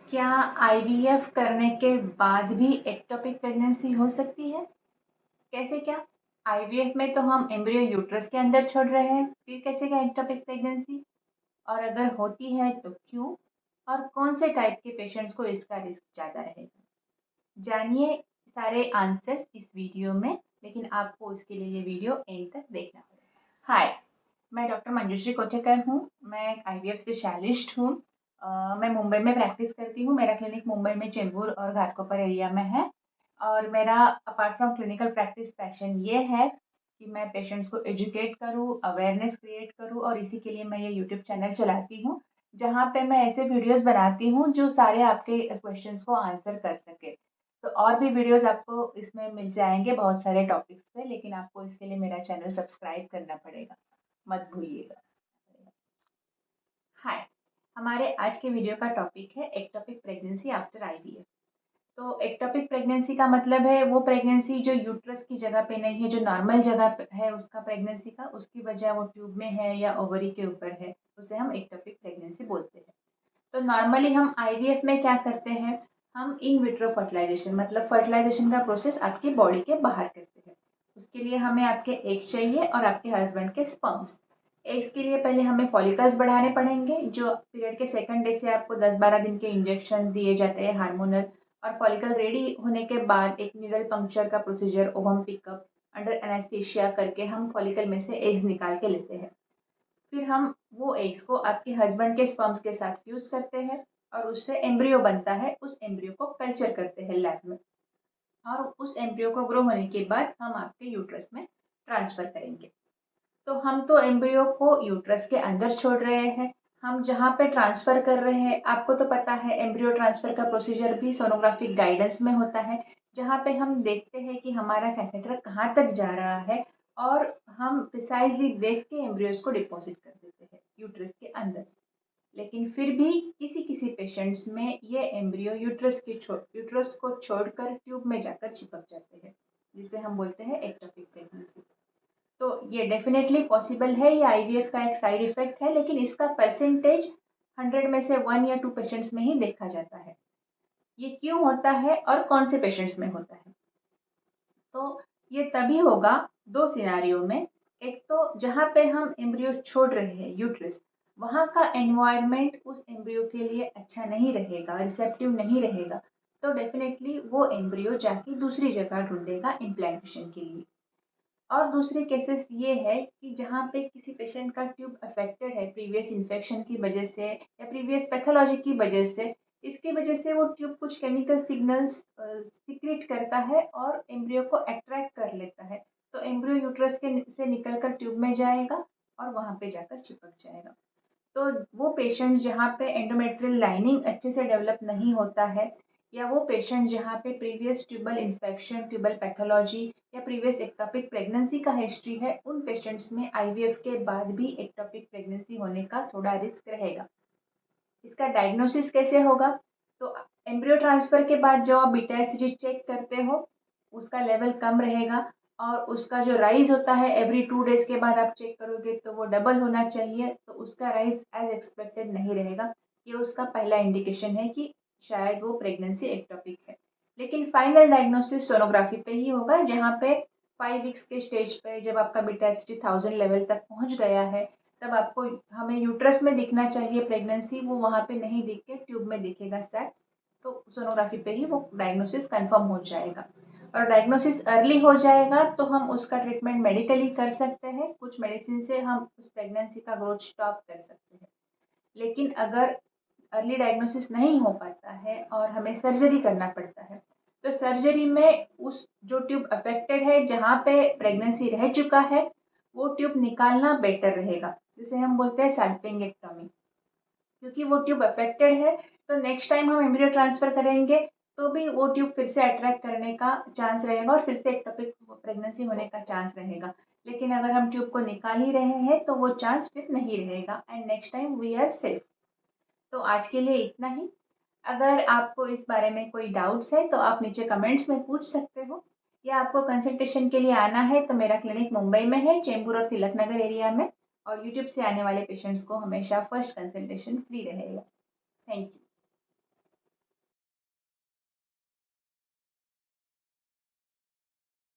क्या आईवीएफ करने के बाद भी एक्टोपिक प्रेगनेंसी हो सकती है? कैसे क्या? आईवीएफ में तो हम एम्ब्रियो यूट्रस के अंदर छोड़ रहे हैं, फिर कैसे क्या एक्टोपिक प्रेगनेंसी? और अगर होती है तो क्यों? और कौन से टाइप के पेशेंट्स को इसका रिस्क ज़्यादा रहेगा? जानिए सारे आंसर्स इस वीडियो में, लेकिन आपको उसके लिए ये वीडियो एंड तक देखना पड़ेगा। हाय, मैं डॉक्टर मंजुश्री कोठेकर हूँ। मैं एक आईवीएफ स्पेशलिस्ट हूँ। मैं मुंबई में प्रैक्टिस करती हूँ। मेरा क्लिनिक मुंबई में चेंबूर और घाटकोपर एरिया में है। और मेरा apart from clinical practice passion ये है कि मैं पेशेंट्स को एजुकेट करूँ, अवेयरनेस क्रिएट करूँ, और इसी के लिए मैं ये यूट्यूब चैनल चलाती हूँ, जहाँ पे मैं ऐसे वीडियोस बनाती हूँ जो सारे आपके क्वेश्चंस को आंसर कर सके। तो और भी वीडियोस आपको इसमें मिल जाएंगे बहुत सारे टॉपिक्स पे, लेकिन आपको इसके लिए मेरा चैनल सब्सक्राइब करना पड़ेगा, मत भूलिएगा। हाय, हमारे आज के वीडियो का टॉपिक है एक्टोपिक प्रेगनेंसी आफ्टर आईवीएफ। तो एक्टोपिक प्रेगनेंसी का मतलब है वो प्रेगनेंसी जो यूट्रस की जगह पे नहीं है, जो नॉर्मल जगह पे है उसका प्रेगनेंसी का, उसकी वजह वो ट्यूब में है या ओवरी के ऊपर है, उसे हम एक्टोपिक प्रेगनेंसी बोलते हैं। तो नॉर्मली हम आईवीएफ में क्या करते हैं, हम इन विट्रो फर्टिलाइजेशन मतलब फर्टिलाइजेशन का प्रोसेस आपकी बॉडी के बाहर करते हैं। उसके लिए हमें आपके एग चाहिए और आपके हस्बैंड के स्पर्म्स। एग्स के लिए पहले हमें फॉलिकल्स बढ़ाने पड़ेंगे, जो पीरियड के सेकंड डे से आपको 10-12 दिन के इंजेक्शन दिए जाते हैं हार्मोनल। और फॉलिकल रेडी होने के बाद एक नीडल पंक्चर का procedure, ovum pickup under anaesthesia करके हम फॉलिकल में से एग्स निकाल के लेते हैं। फिर हम वो एग्स को आपके हस्बैंड के स्पर्म्स के साथ फ्यूज करते हैं और उससे एम्ब्रियो बनता है। उस एम्ब्रियो को कल्चर करते हैं लैब में, और उस एम्ब्रियो को ग्रो होने के बाद हम आपके यूट्रस में ट्रांसफर करेंगे। तो हम तो एम्ब्रियो को यूट्रस के अंदर छोड़ रहे हैं। हम जहाँ पे ट्रांसफर कर रहे हैं, आपको तो पता है एम्ब्रियो ट्रांसफर का प्रोसीजर भी सोनोग्राफिक गाइडेंस में होता है, जहाँ पे हम देखते हैं कि हमारा कैथेटर कहाँ तक जा रहा है, और हम प्रिसाइजली देख के एम्ब्रियोज को डिपॉजिट कर देते हैं यूट्रस के अंदर। लेकिन फिर भी किसी किसी पेशेंट्स में ये एम्ब्रियो यूट्रस को छोड़कर ट्यूब में जाकर चिपक जाते हैं, जिसे हम बोलते हैं एक्टोपिक प्रेगनेंसी। तो ये डेफिनेटली पॉसिबल है, ये आईवीएफ का एक साइड इफेक्ट है, लेकिन इसका परसेंटेज 100 में से 1 या 2 पेशेंट्स में ही देखा जाता है। ये क्यों होता है और कौन से पेशेंट्स में होता है? तो ये तभी होगा 2 सिनारियो में। एक तो जहाँ पे हम एम्ब्रियो छोड़ रहे हैं यूट्रस, वहाँ का एनवायरनमेंट उस एम्ब्रियो के लिए अच्छा नहीं रहेगा, रिसेप्टिव नहीं रहेगा, तो डेफिनेटली वो एम्ब्रियो जाके दूसरी जगह ढूंढेगा इम्प्लांटेशन के लिए। और दूसरे केसेस ये है कि जहाँ पे किसी पेशेंट का ट्यूब अफेक्टेड है प्रीवियस इन्फेक्शन की वजह से या प्रीवियस पैथोलॉजी की वजह से, इसकी वजह से वो ट्यूब कुछ केमिकल सिग्नल्स सिक्रेट करता है और एम्ब्रियो को अट्रैक्ट कर लेता है। तो एम्ब्रियो यूट्रस के से निकल कर ट्यूब में जाएगा और वहाँ पे जाकर चिपक जाएगा। तो वो पेशेंट जहाँ पे एंडोमेट्रियल लाइनिंग अच्छे से डेवलप नहीं होता है, या वो पेशेंट जहाँ पे previous tubal infection, tubal pathology या प्रीवियस एक्टोपिक प्रेगनेंसी का हिस्ट्री है, उन पेशेंट्स में आईवीएफ के बाद भी एक्टोपिक प्रेगनेंसी होने का थोड़ा रिस्क रहेगा। इसका डायग्नोसिस कैसे होगा? तो एम्ब्रियो ट्रांसफर के बाद जो आप बीटा एचसीजी चेक करते हो, उसका लेवल कम रहेगा, और उसका जो राइज होता है एवरी 2 डेज के बाद आप चेक करोगे तो वो डबल होना चाहिए, तो उसका राइज एज एक्सपेक्टेड नहीं रहेगा। ये उसका पहला इंडिकेशन है कि शायद वो प्रेगनेंसी एक्टोपिक है। लेकिन फाइनल डायग्नोसिस सोनोग्राफी पे ही होगा, जहाँ पे 5 वीक्स के स्टेज पे जब आपका बीटा एचसीजी 1000 लेवल तक पहुँच गया है, तब आपको हमें यूट्रस में दिखना चाहिए प्रेगनेंसी, वो वहाँ पे नहीं दिख के ट्यूब में दिखेगा सैक। तो सोनोग्राफी पे ही वो डायग्नोसिस कंफर्म हो जाएगा। और डायग्नोसिस अर्ली हो जाएगा तो हम उसका ट्रीटमेंट मेडिकली कर सकते हैं, कुछ मेडिसिन से हम उस प्रेगनेंसी का ग्रोथ स्टॉप कर सकते हैं। लेकिन अगर अर्ली डायग्नोसिस नहीं हो पाता है और हमें सर्जरी करना पड़ता है, तो सर्जरी में उस जो ट्यूब अफेक्टेड है, जहाँ पे प्रेगनेंसी रह चुका है, वो ट्यूब निकालना बेटर रहेगा, जिसे हम बोलते हैं सैल्पिंगेक्टोमी। क्योंकि वो ट्यूब अफेक्टेड है, तो नेक्स्ट टाइम हम एम्ब्रियो ट्रांसफर करेंगे तो भी वो ट्यूब फिर से अट्रैक्ट करने का चांस रहेगा और फिर से एक्टोपिक प्रेगनेंसी होने का चांस रहेगा। लेकिन अगर हम ट्यूब को निकाल ही रहे हैं तो वो चांस फिर नहीं रहेगा, and next time we are safe. तो आज के लिए इतना ही। अगर आपको इस बारे में कोई डाउट्स है तो आप नीचे कमेंट्स में पूछ सकते हो, या आपको कंसल्टेशन के लिए आना है तो मेरा क्लिनिक मुंबई में है, चेंबूर और तिलक नगर एरिया में, और यूट्यूब से आने वाले पेशेंट्स को हमेशा फर्स्ट कंसल्टेशन फ्री रहेगा। Thank you.